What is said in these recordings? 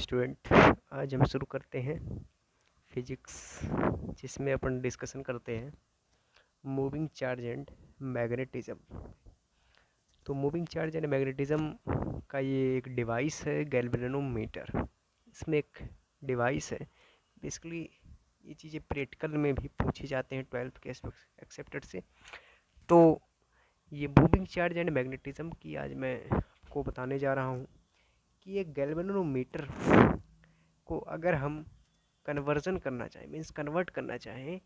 Student, आज हम शुरू करते हैं फिजिक्स, जिसमें अपन डिस्कशन करते हैं मूविंग चार्ज एंड मैग्नेटिज्म। तो मूविंग चार्ज एंड मैग्नेटिज्म का ये एक डिवाइस है, गैल्वेनोमीटर। इसमें एक डिवाइस है। बेसिकली ये चीज़ें प्रैक्टिकल में भी पूछी जाते हैं 12th के एक्सेप्टेड से। तो ये मूविंग चार्ज एंड मैग्नेटिज्म की आज मैं आपको बताने जा रहा हूँ कि ये गैल्वेनोमीटर को अगर हम कन्वर्जन करना चाहें, मीन्स कन्वर्ट करना चाहें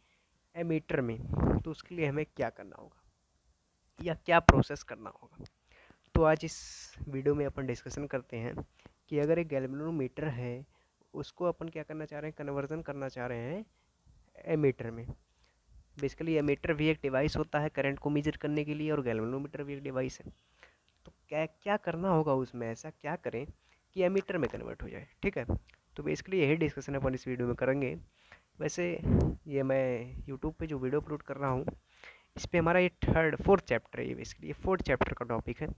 एमीटर में, तो उसके लिए हमें क्या करना होगा या क्या प्रोसेस करना होगा। तो आज इस वीडियो में अपन डिस्कशन करते हैं कि अगर एक गैल्वेनोमीटर है, उसको अपन क्या करना चाह रहे हैं, कन्वर्जन करना चाह रहे हैं एमीटर में। बेसिकली एमीटर भी एक डिवाइस होता है करंट को मेजर करने के लिए, और गैल्वेनोमीटर भी एक डिवाइस है। तो क्या क्या करना होगा उसमें, ऐसा क्या करें कि एमीटर में कन्वर्ट हो जाए। ठीक है, तो बेसिकली यही डिस्कशन अपन इस वीडियो में करेंगे। वैसे ये मैं यूट्यूब पे जो वीडियो अपलोड कर रहा हूँ, इस पर हमारा ये फोर्थ चैप्टर है। ये बेसिकली ये फोर्थ चैप्टर का टॉपिक है।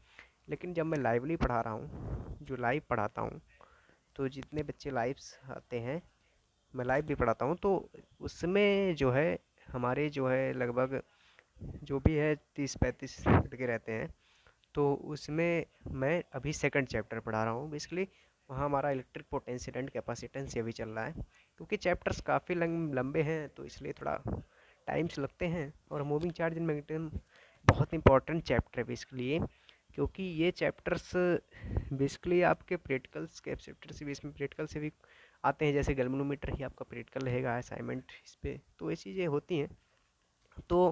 लेकिन जब मैं लाइवली पढ़ा रहा हूँ, जो लाइव पढ़ाता हूँ, तो जितने बच्चे लाइव्स आते हैं, मैं लाइव भी पढ़ाता हूँ, तो उसमें जो है हमारे जो है लगभग जो भी है 30-35 लड़के रहते हैं। तो उसमें मैं अभी सेकंड चैप्टर पढ़ा रहा हूँ। बेसिकली वहाँ हमारा इलेक्ट्रिक पोटेंशियल एंड कैपेसिटेंस ये भी चल रहा है, क्योंकि चैप्टर्स काफ़ी लंबे हैं, तो इसलिए थोड़ा टाइम्स लगते हैं। और मूविंग चार्ज एंड मैग्नेटिज्म बहुत इंपॉर्टेंट चैप्टर है बेसिकली, क्योंकि ये चैप्टर्स बेसिकली आपके प्रैक्टिकल्स के चैप्टर से भी, इसमें प्रैक्टिकल से भी आते हैं। जैसे गैल्वेनोमीटर ही आपका प्रैक्टिकल रहेगा असाइनमेंट इस पर, तो ये चीज़ें होती हैं। तो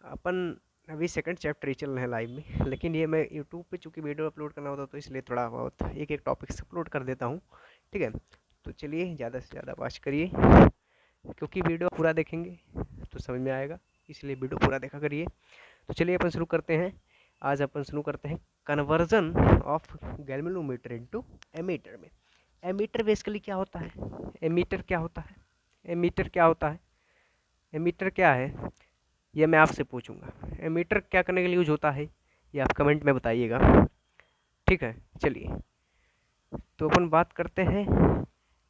अपन अभी सेकंड चैप्टर ही चल रहे हैं लाइव में, लेकिन ये मैं यूट्यूब पे चूँकि वीडियो अपलोड करना होता है, तो इसलिए थोड़ा बहुत एक एक टॉपिक अपलोड कर देता हूँ। ठीक है, तो चलिए ज़्यादा से ज़्यादा वॉच करिए, क्योंकि वीडियो पूरा देखेंगे तो समझ में आएगा, इसलिए वीडियो पूरा देखा करिए। तो चलिए अपन शुरू करते हैं। आज अपन शुरू करते हैं conversion of galvanometer into ammeter में। एमीटर बेसिकली क्या होता है, एमीटर क्या होता है, एमीटर क्या होता है, एमीटर क्या है, ये मैं आपसे पूछूंगा। एमीटर क्या करने के लिए यूज होता है, ये आप कमेंट में बताइएगा। ठीक है, चलिए तो अपन बात करते हैं।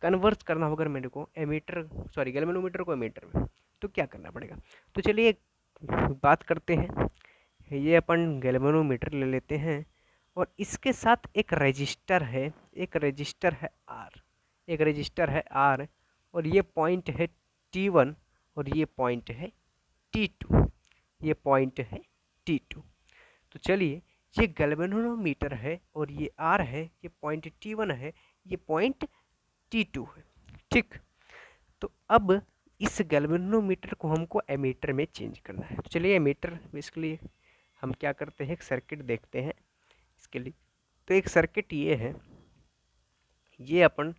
कन्वर्ट करना होगा मेरे को एमीटर, सॉरी गैल्वेनोमीटर को एमीटर में, तो क्या करना पड़ेगा। तो चलिए बात करते हैं। ये अपन गैल्वेनोमीटर ले लेते हैं, और इसके साथ एक रजिस्टर है, एक रजिस्टर है आर, एक रजिस्टर है आर, और ये पॉइंट है T1 और ये पॉइंट है T2, ये पॉइंट है T2। तो चलिए, ये गैल्वेनोमीटर है और ये आर है, ये पॉइंट T1 है, ये पॉइंट T2 है। ठीक, तो अब इस गैल्वेनोमीटर को हमको एमीटर में चेंज करना है। तो चलिए एमीटर बेसिकली हम क्या करते हैं, एक सर्किट देखते हैं इसके लिए। तो एक सर्किट ये है, ये अपन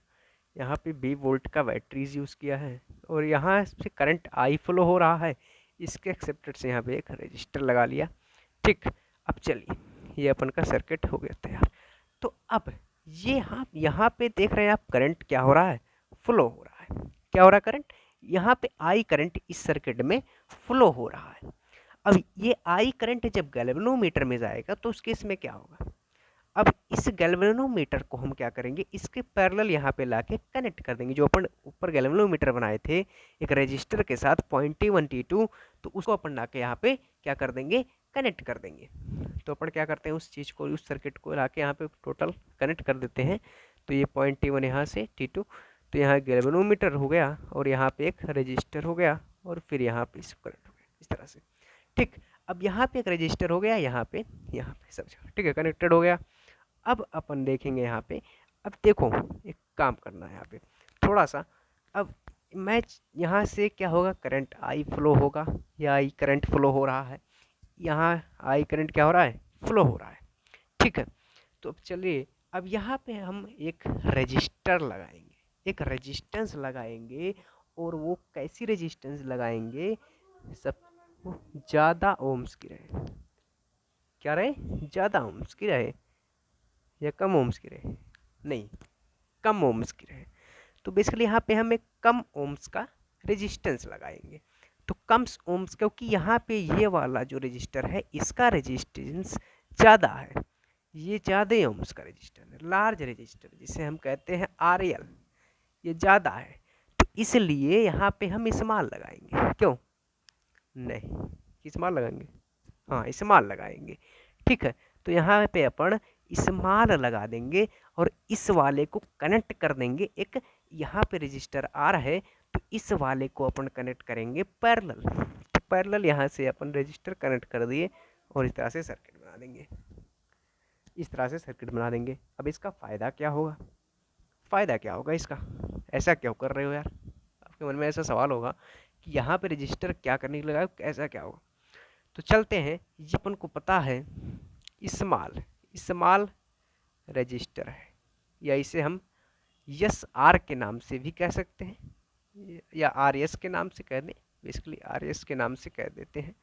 यहाँ पे 20 वोल्ट का बैटरीज यूज़ किया है, और यहाँ से करंट आई फ्लो हो रहा है। इसके एक्सेप्टेड से यहाँ पे एक रजिस्टर लगा लिया। ठीक, अब चलिए ये अपन का सर्किट हो गया तैयार। तो अब ये यहाँ पे देख रहे हैं आप, करंट क्या हो रहा है, फ्लो हो रहा है। क्या हो रहा है, करंट यहाँ पे आई करंट इस सर्किट में फ्लो हो रहा है। अब ये आई करंट जब गैल्वेनोमीटर में जाएगा तो उस केस में क्या होगा, अब इस गैल्वेनोमीटर को हम क्या करेंगे, इसके पैरेलल यहाँ पे लाके कनेक्ट कर देंगे। जो अपन ऊपर गैल्वेनोमीटर बनाए थे एक रजिस्टर के साथ पॉइंट T1 T2, तो उसको अपन लाके यहाँ पे क्या कर देंगे, कनेक्ट कर देंगे। तो अपन क्या करते हैं, उस चीज़ को, उस सर्किट को लाके यहाँ पे टोटल कनेक्ट कर देते हैं। तो ये पॉइंट T1 यहाँ से T2, तो यहाँ गैल्वेनोमीटर हो गया, और यहाँ पे एक रजिस्टर हो गया, और फिर यहाँ पे इस करंट हो गया, इस तरह से। ठीक, अब यहाँ पे एक रजिस्टर हो गया, यहाँ पे सब जगह ठीक है, कनेक्टेड हो गया। अब अपन देखेंगे यहाँ पे, अब देखो एक काम करना है यहाँ पे थोड़ा सा। अब मैं यहाँ से क्या होगा, करंट आई फ्लो होगा, या आई करंट फ्लो हो रहा है, यहाँ आई करंट क्या हो रहा है, फ्लो हो रहा है। ठीक है, तो अब चलिए, अब यहाँ पे हम एक रजिस्टर लगाएंगे, एक रेजिस्टेंस लगाएंगे, और वो कैसी रेजिस्टेंस लगाएंगे, सब ज़्यादा ओम्स की रहे। क्या रहे, ज़्यादा ओम्स की रहे या कम ओम्स की रहे, नहीं कम ओम्स की रहे। तो बेसिकली यहाँ पे हम एक कम ओम्स का रेजिस्टेंस लगाएंगे। तो कम ओम्स, क्योंकि यहाँ पे ये वाला जो रजिस्टर है इसका रेजिस्टेंस ज़्यादा है, ये ज़्यादा ओम्स का रजिस्टर है, लार्ज रजिस्टर जिसे हम कहते हैं RL, ये ज़्यादा है, तो इसलिए यहाँ पे हम स्मॉल लगाएंगे। क्यों नहीं, स्मॉल लगाएंगे, हाँ स्मॉल लगाएंगे। ठीक है, तो यहाँ पे अपन स्मॉल लगा देंगे और इस वाले को कनेक्ट कर देंगे एक, यहाँ पे रजिस्टर R है तो इस वाले को अपन कनेक्ट करेंगे पैरेलल, तो पैरेलल यहाँ से अपन रजिस्टर कनेक्ट कर दिए और इस तरह से सर्किट बना देंगे, इस तरह से सर्किट बना देंगे। अब इसका फ़ायदा क्या होगा, फ़ायदा क्या होगा इसका, ऐसा क्यों कर रहे हो यार, आपके मन में ऐसा सवाल होगा कि यहाँ पे रजिस्टर क्या करने के लिए लगाया, ऐसा क्या होगा। तो चलते हैं, ये अपन को पता है स्मॉल स्मॉल रजिस्टर है, या इसे हम SR के नाम से भी कह सकते हैं या RS के नाम से कह दें, बेसिकली RS के नाम से कह देते हैं,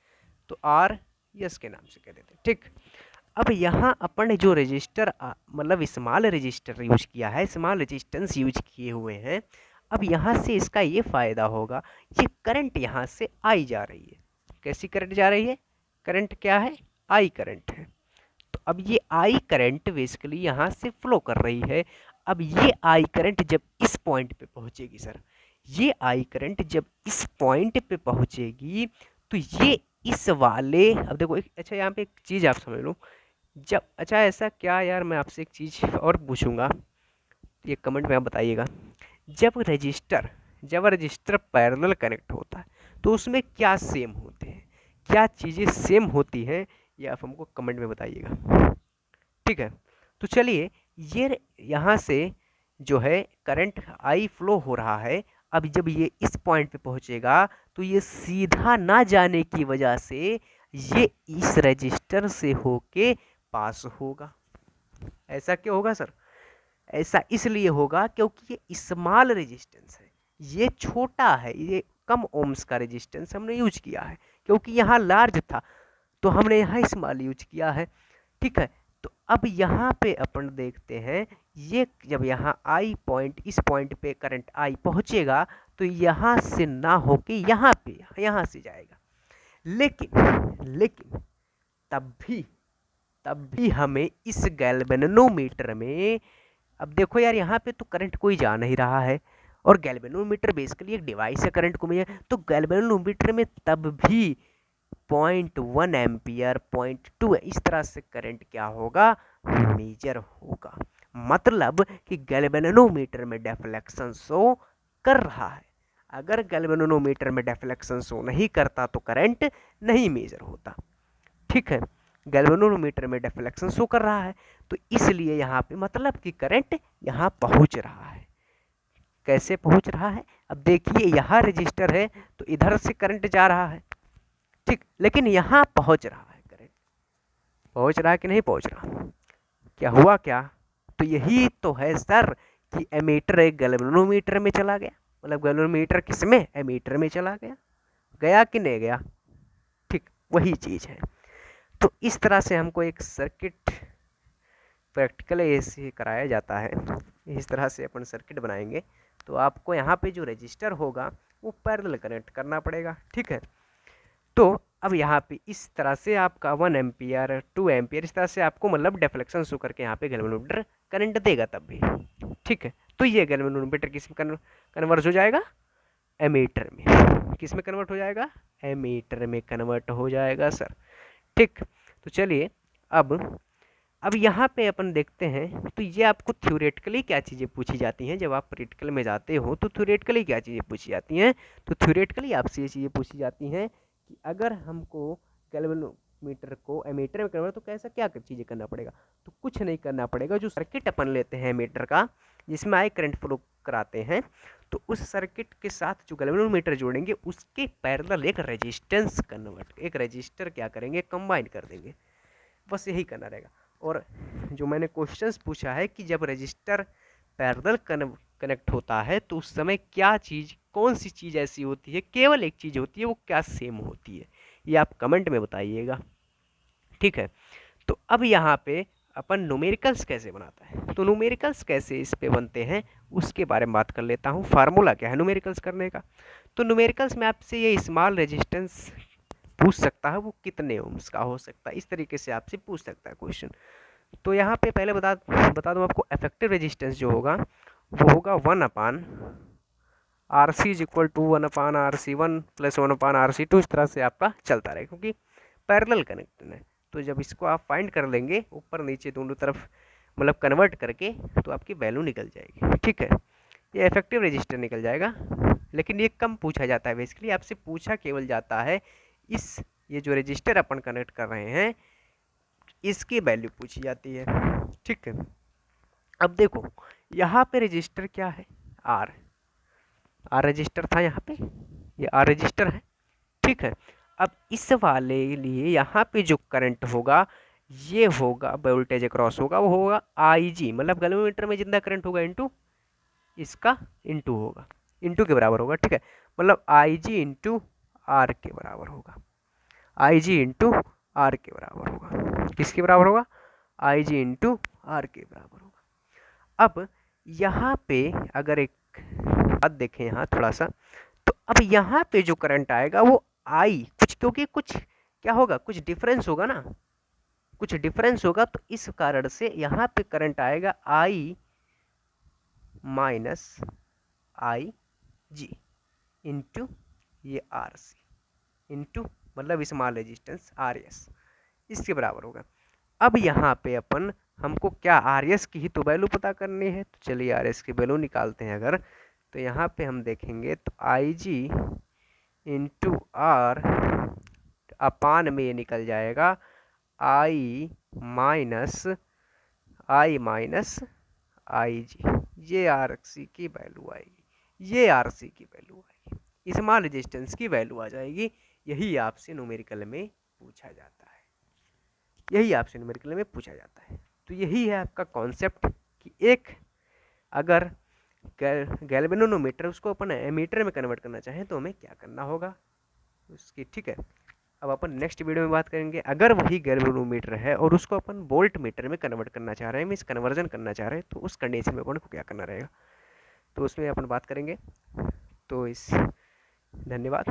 तो RS के नाम से कह देते हैं। ठीक, अब यहाँ अपन ने जो रजिस्टर मतलब स्मॉल रजिस्टर यूज किया है, स्मॉल रेजिस्टेंस यूज किए हुए हैं, अब यहाँ से इसका ये फ़ायदा होगा, ये करंट यहाँ से आई जा रही है। कैसी करंट जा रही है, करंट क्या है, आई करंट है। तो अब ये आई करंट बेसिकली यहाँ से फ्लो कर रही है। अब ये आई करंट जब इस पॉइंट पे पहुँचेगी सर, ये आई करंट जब इस पॉइंट पे पहुँचेगी तो ये इस वाले, अब देखो अच्छा यहाँ पे एक चीज़ आप समझ लो, जब अच्छा ऐसा क्या यार, मैं आपसे एक चीज़ और पूछूंगा, ये कमेंट में आप बताइएगा, जब रजिस्टर पैरेलल कनेक्ट होता है तो उसमें क्या सेम होते हैं, क्या चीज़ें सेम होती हैं, ये आप हमको कमेंट में बताइएगा। ठीक है, तो चलिए, ये यहाँ से जो है करंट आई फ्लो हो रहा है, अब जब ये इस पॉइंट पे पहुँचेगा तो ये सीधा ना जाने की वजह से ये इस रजिस्टर से होके पास होगा। ऐसा क्यों होगा सर, ऐसा इसलिए होगा क्योंकि ये स्मॉल रेजिस्टेंस है, ये छोटा है, ये कम ओम्स का रेजिस्टेंस हमने यूज किया है, क्योंकि यहाँ लार्ज था तो हमने यहाँ स्मॉल यूज किया है। ठीक है, तो अब यहाँ पे अपन देखते हैं, ये जब यहाँ आई पॉइंट, इस पॉइंट पे करंट आई पहुँचेगा तो यहाँ से ना होके यहाँ पे, यहाँ से जाएगा, लेकिन तब भी हमें इस गैल्वेनोमीटर में, अब देखो यार यहाँ पे तो करंट कोई जा नहीं रहा है और गैल्वेनोमीटर बेसिकली एक डिवाइस है करंट को मेजर, तो गैल्वेनोमीटर में तब भी 0.1 एम्पियर 0.2 इस तरह से करंट क्या होगा, मेजर होगा। मतलब कि गैल्वेनोमीटर में डिफ्लेक्शन शो कर रहा है, अगर गैल्वेनोमीटर में डिफ्लेक्शन शो नहीं करता तो करंट नहीं मेजर होता। ठीक है, गैल्वेनोमीटर में डिफ्लेक्शन शो कर रहा है तो इसलिए यहाँ पे मतलब कि करंट यहाँ पहुँच रहा है। कैसे पहुँच रहा है, अब देखिए यहाँ रजिस्टर है तो इधर से करंट जा रहा है, ठीक, लेकिन यहाँ पहुँच रहा है करंट, पहुँच रहा है कि नहीं पहुँच रहा, क्या हुआ क्या, तो यही तो है सर कि एमीटर एक गैल्वेनोमीटर में चला गया, मतलब गैल्वेनोमीटर किस में, एमीटर में चला गया, गया कि नहीं गया, ठीक वही चीज़ है। तो इस तरह से हमको एक सर्किट प्रैक्टिकल ऐसे कराया जाता है, इस तरह से अपन सर्किट बनाएंगे तो आपको यहाँ पे जो रजिस्टर होगा वो पैरेलल कनेक्ट करना पड़ेगा। ठीक है, तो अब यहाँ पे इस तरह से आपका 1 एम्पियर 2 एम्पियर इस तरह से आपको मतलब डिफ्लेक्शन शो करके यहाँ पे गैल्वेनोमीटर करंट देगा तब भी। ठीक है, तो ये गैल्वेनोमीटर किस में कन्वर्ट हो जाएगा, एमीटर में, किस में कन्वर्ट हो जाएगा, एमीटर में कन्वर्ट हो जाएगा सर। ठीक, तो चलिए अब यहाँ पे अपन देखते हैं, तो ये आपको थ्योरेटिकली क्या चीज़ें पूछी जाती हैं, जब आप प्रैक्टिकल में जाते हो तो थ्योरेटिकली क्या चीज़ें पूछी जाती हैं, तो थ्योरेटिकली आपसे ये चीज़ें पूछी जाती हैं कि अगर हमको गैल्वेनोमीटर को एमीटर में कन्वर्ट तो कैसा क्या चीज़ें करना पड़ेगा, तो कुछ नहीं करना पड़ेगा, जो सर्किट अपन लेते हैं एमीटर का जिसमें आई करंट फ्लो कराते हैं, तो उस सर्किट के साथ जो गैल्वेनोमीटर जोड़ेंगे उसके पैरेलल एक रेजिस्टेंस कन्वर्ट, एक रजिस्टर क्या करेंगे, कंबाइन कर देंगे, बस यही करना रहेगा। और जो मैंने क्वेश्चंस पूछा है कि जब रजिस्टर पैरेलल कनेक्ट होता है तो उस समय क्या चीज़, कौन सी चीज़ ऐसी होती है, केवल एक चीज़ होती है, वो क्या सेम होती है, ये आप कमेंट में बताइएगा। ठीक है, तो अब यहाँ पे अपन न्यूमेरिकल्स कैसे बनाता है, तो न्यूमेरिकल्स कैसे इस पे बनते हैं उसके बारे में बात कर लेता हूँ। फार्मूला क्या है न्यूमेरिकल्स करने का, तो न्यूमेरिकल्स में आपसे ये स्मॉल रेजिस्टेंस पूछ सकता है वो कितने ओम्स का हो सकता है, इस तरीके से आपसे पूछ सकता है क्वेश्चन। तो यहाँ पे पहले बता दूँ आपको, इफेक्टिव रेजिस्टेंस जो होगा वो होगा 1 R C is equal to 1/RC1 + 1/RC2, इस तरह से आपका चलता रहेगा क्योंकि पैरेलल कनेक्शन है। तो जब इसको आप फाइंड कर लेंगे ऊपर नीचे दोनों तरफ मतलब कन्वर्ट करके, तो आपकी वैल्यू निकल जाएगी। ठीक है, ये इफेक्टिव रेजिस्टर निकल जाएगा, लेकिन ये कम पूछा जाता है। बेसिकली आपसे पूछा केवल जाता है ये जो रजिस्टर अपन कनेक्ट कर रहे हैं इसकी वैल्यू पूछी जाती है। ठीक है, अब देखो यहाँ पे रजिस्टर क्या है, आर रजिस्टर था यहाँ पे, ये आर रजिस्टर है। ठीक है, अब इस वाले लिए यहाँ पे जो करंट होगा ये होगा वोल्टेज अक्रॉस होगा, वो होगा IG, मतलब गैल्वेनोमीटर में जितना करंट होगा इंटू इसका इंटू होगा, इंटू के बराबर होगा। ठीक है, मतलब IG इंटू आर के बराबर होगा, IG इंटू आर के बराबर होगा। किसके बराबर होगा? IG इंटू आर के बराबर होगा। अब यहाँ पे अगर एक बात देखें यहाँ थोड़ा सा, तो अब यहाँ पे जो करंट आएगा वो आई क्योंकि कुछ क्या होगा, कुछ डिफरेंस होगा ना, कुछ डिफरेंस होगा, तो इस कारण से यहाँ पे करंट आएगा I माइनस IG इंटू ये RC इंटू मतलब स्मॉल रेजिस्टेंस RS, इसके बराबर होगा। अब यहाँ पे अपन हमको क्या RS की ही तो वैल्यू पता करनी है, तो चलिए RS की वैल्यू निकालते हैं। अगर तो यहाँ पे हम देखेंगे तो IG इंटू आर अपान में ये निकल जाएगा I माइनस IG, ये RC की वैल्यू आएगी, ये RC की वैल्यू आएगी, स्मॉल रेजिस्टेंस की वैल्यू आ जाएगी। यही आपसे न्यूमेरिकल में पूछा जाता है, यही आपसे न्यूमेरिकल में पूछा जाता है। तो यही है आपका कॉन्सेप्ट कि एक अगर गैल्वेनोमीटर उसको अपन एमीटर में कन्वर्ट करना चाहें तो हमें क्या करना होगा उसकी। ठीक है, अब अपन नेक्स्ट वीडियो में बात करेंगे अगर वही गैल्वेनोमीटर है और उसको अपन वोल्ट मीटर में कन्वर्ट करना चाह रहे हैं, मीन्स कन्वर्जन करना चाह रहे हैं, तो उस कंडीशन में अपन को क्या करना रहेगा, तो उसमें अपन बात करेंगे। तो धन्यवाद।